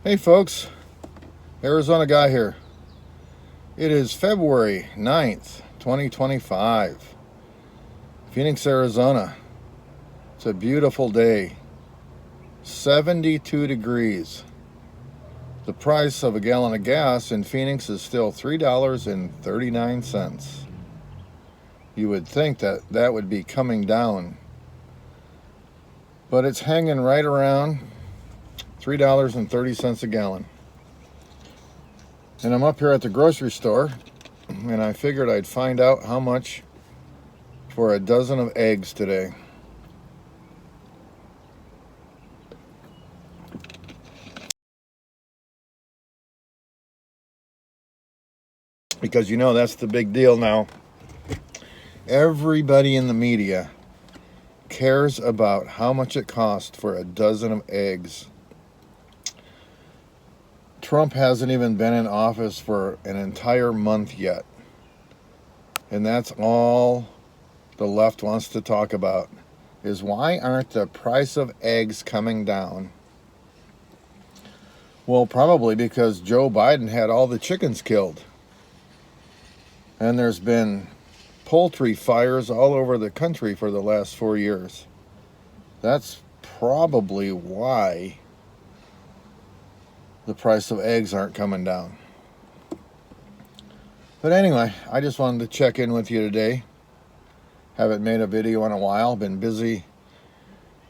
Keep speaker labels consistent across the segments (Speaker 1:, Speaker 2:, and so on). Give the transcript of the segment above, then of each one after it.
Speaker 1: Hey folks, Arizona Guy here. It is February 9th, 2025, Phoenix, Arizona. It's a beautiful day, 72 degrees. The price of a gallon of gas in Phoenix is still $3.39. You would think that would be coming down, but it's hanging right around $3.30 a gallon. And I'm up here at the grocery store, and I figured I'd find out how much for a dozen of eggs today. Because that's the big deal now. Everybody in the media cares about how much it costs for a dozen of eggs. Trump hasn't even been in office for an entire month yet. And that's all the left wants to talk about, is why aren't the price of eggs coming down? Well, probably because Joe Biden had all the chickens killed. And there's been poultry fires all over the country for the last 4 years. That's probably why the price of eggs aren't coming down. But anyway, I just wanted to check in with you today. Haven't made a video in a while. Been busy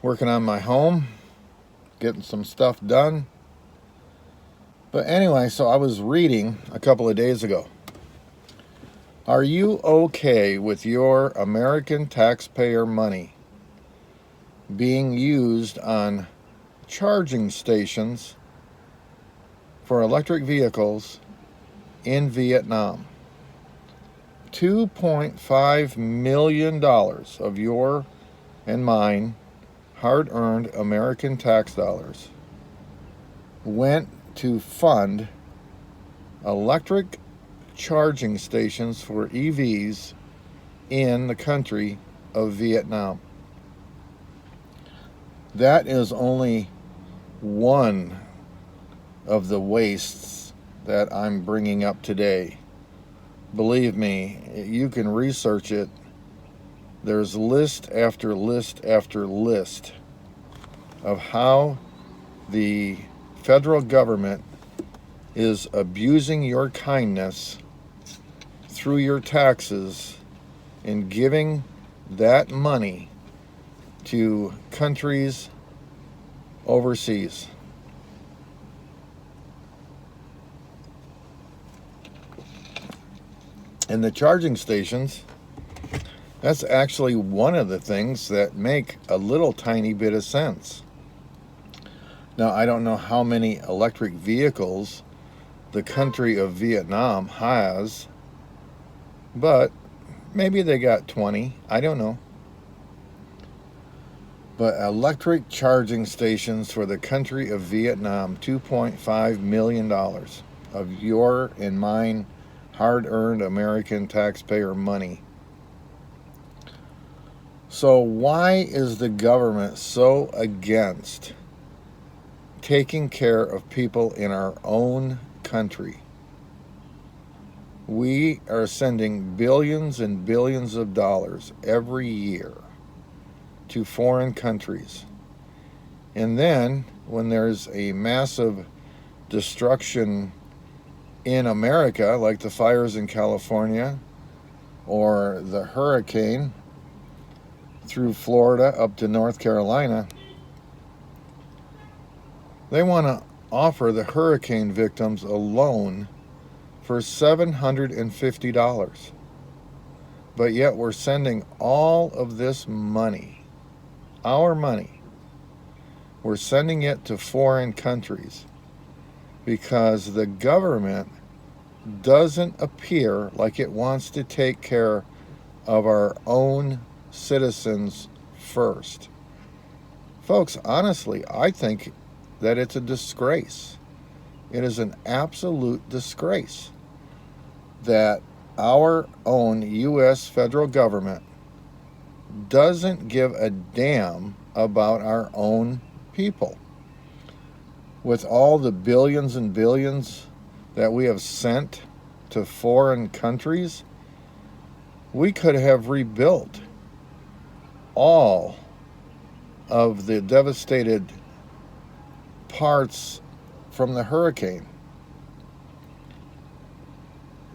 Speaker 1: working on my home, getting some stuff done. But anyway, so I was reading a couple of days ago. Are you okay with your American taxpayer money being used on charging stations for electric vehicles in Vietnam? $2.5 million of your and mine hard-earned American tax dollars went to fund electric charging stations for EVs in the country of Vietnam. That is only one of the wastes that I'm bringing up today. Believe me, you can research it. There's list after list after list of how the federal government is abusing your kindness through your taxes and giving that money to countries overseas. And the charging stations, that's actually one of the things that make a little tiny bit of sense. Now, I don't know how many electric vehicles the country of Vietnam has, but maybe they got 20. I don't know. But electric charging stations for the country of Vietnam, $2.5 million of your and mine hard-earned American taxpayer money. So why is the government so against taking care of people in our own country? We are sending billions and billions of dollars every year to foreign countries. And then when there's a massive destruction in America, like the fires in California or the hurricane through Florida up to North Carolina, they want to offer the hurricane victims a loan for $750. But yet we're sending all of this money, our money, we're sending it to foreign countries because the government doesn't appear like it wants to take care of our own citizens first. Folks, honestly, I think that it's a disgrace. It is an absolute disgrace that our own U.S. federal government doesn't give a damn about our own people. with all the billions and billions that we have sent to foreign countries, we could have rebuilt all of the devastated parts from the hurricane.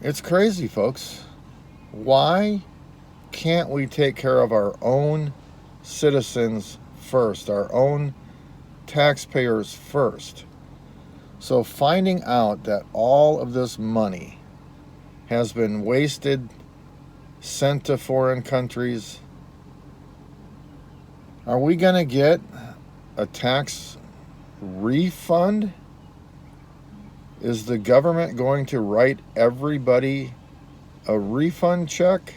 Speaker 1: It's crazy, folks. Why can't we take care of our own citizens first, our own taxpayers first? So finding out that all of this money has been wasted, sent to foreign countries, are we going to get a tax refund? Is the government going to write everybody a refund check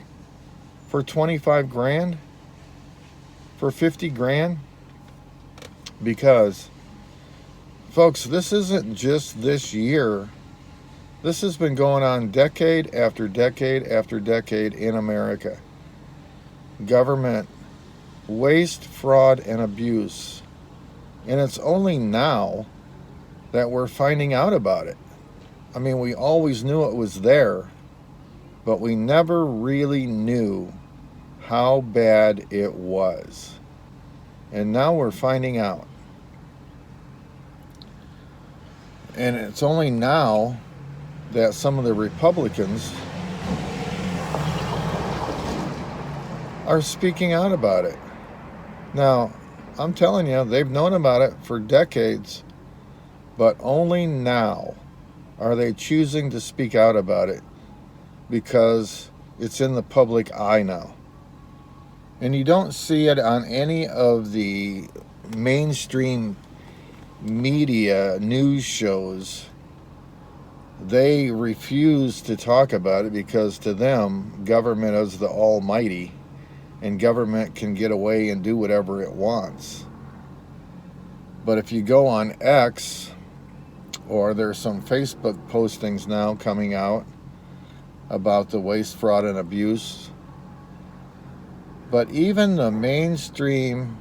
Speaker 1: for 25 grand? For 50 grand? Because, folks, this isn't just this year. This has been going on decade after decade after decade in America. Government waste, fraud, and abuse. And it's only now that we're finding out about it. I mean, we always knew it was there, but we never really knew how bad it was. And now we're finding out. And it's only now that some of the Republicans are speaking out about it. Now, I'm telling you, they've known about it for decades, but only now are they choosing to speak out about it because it's in the public eye now. And you don't see it on any of the mainstream media news shows. They refuse to talk about it because to them, government is the almighty and government can get away and do whatever it wants. But if you go on X, or there's some Facebook postings now coming out about the waste, fraud, and abuse. But even the mainstream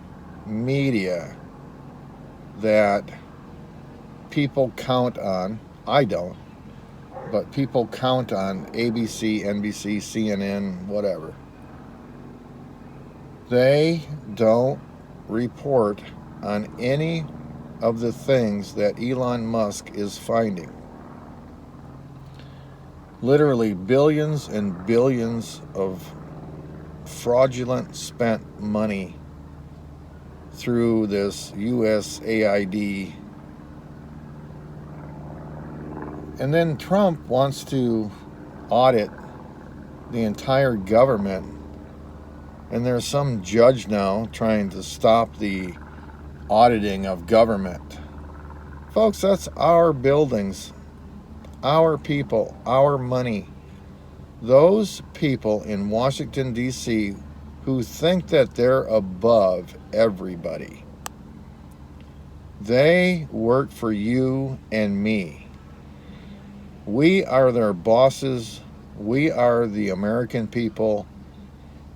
Speaker 1: media that people count on, I don't, but people count on ABC, NBC, CNN, whatever. They don't report on any of the things that Elon Musk is finding. Literally billions and billions of fraudulent spent money through this USAID. And then Trump wants to audit the entire government. And there's some judge now trying to stop the auditing of government. Folks, that's our buildings, our people, our money. Those people in Washington, D.C. who think that they're above everybody, they work for you and me. We are their bosses. We are the American people.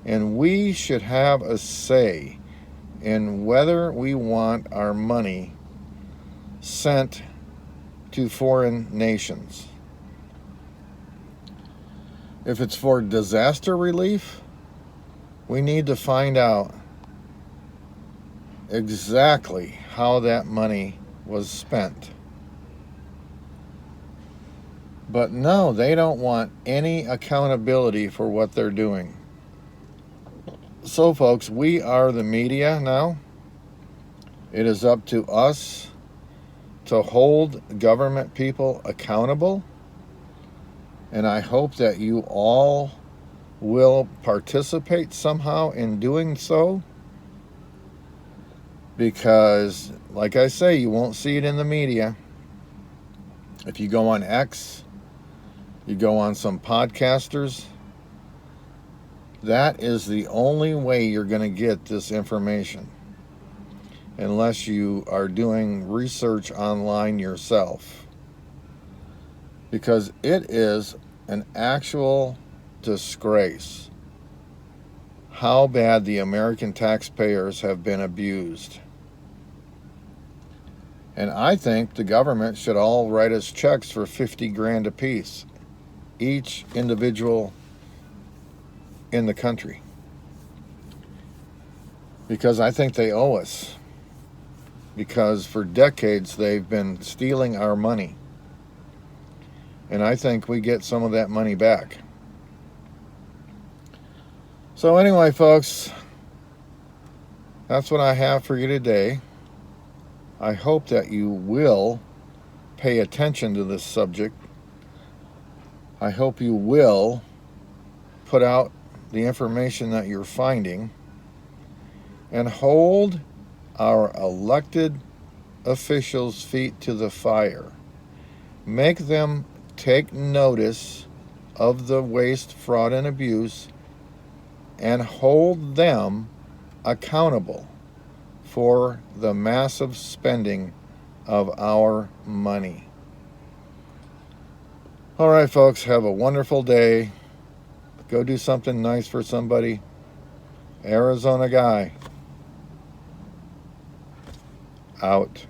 Speaker 1: And we should have a say in whether we want our money sent to foreign nations. If it's for disaster relief, we need to find out exactly how that money was spent. But no, they don't want any accountability for what they're doing. So, folks, we are the media now. It is up to us to hold government people accountable. And I hope that you all will participate somehow in doing so. Because, like I say, you won't see it in the media. If you go on X, you go on some podcasters, that is the only way you're going to get this information, unless you are doing research online yourself. Because it is an actual disgrace how bad the American taxpayers have been abused. And I think the government should all write us checks for 50 grand apiece, each individual in the country. Because I think they owe us. Because for decades they've been stealing our money. And I think we get some of that money back. So anyway, folks, that's what I have for you today. I hope that you will pay attention to this subject. I hope you will put out the information that you're finding and hold our elected officials' feet to the fire. Make them take notice of the waste, fraud, and abuse, and hold them accountable for the massive spending of our money. All right, folks, have a wonderful day. Go do something nice for somebody. Arizona Guy. Out.